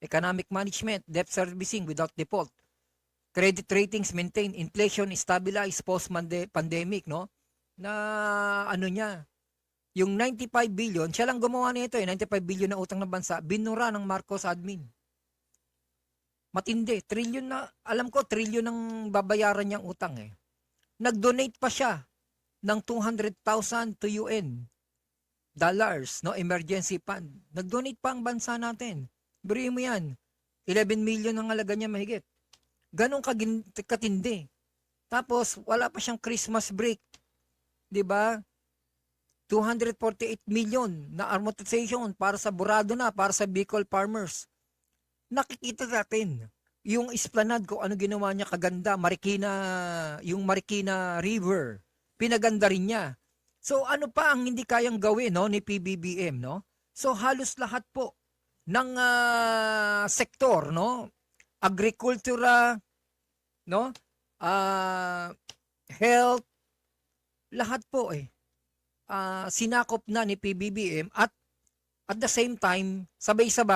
economic management, debt servicing without default, credit ratings maintained, inflation stabilized post-pandemic, no? Na ano niya, yung 95 billion, siya lang gumawa nito 95 billion na utang ng bansa, binura ng Marcos admin. Matindi, trillion na, alam ko trillion ng babayaran niyang utang eh. Nag-donate pa siya ng 200,000 to UN dollars, no, emergency fund. Nag-donate pa ang bansa natin. Buriin mo yan. 11 million ang halaga niya mahigit. Ganon katindi. Tapos wala pa siyang Christmas break, 'di ba? 248 million na amortization para sa Burado na, para sa Bicol farmers. Nakikita natin yung esplanade ko ano ginawa niya kaganda, Marikina, yung Marikina River. Pinaganda rin niya. So ano pa ang hindi kayang gawin no ni PBBM no? So halos lahat po ng sektor no, agrikultura no, ah health, lahat po eh sinakop na ni PBBM at the same time sabay-sabay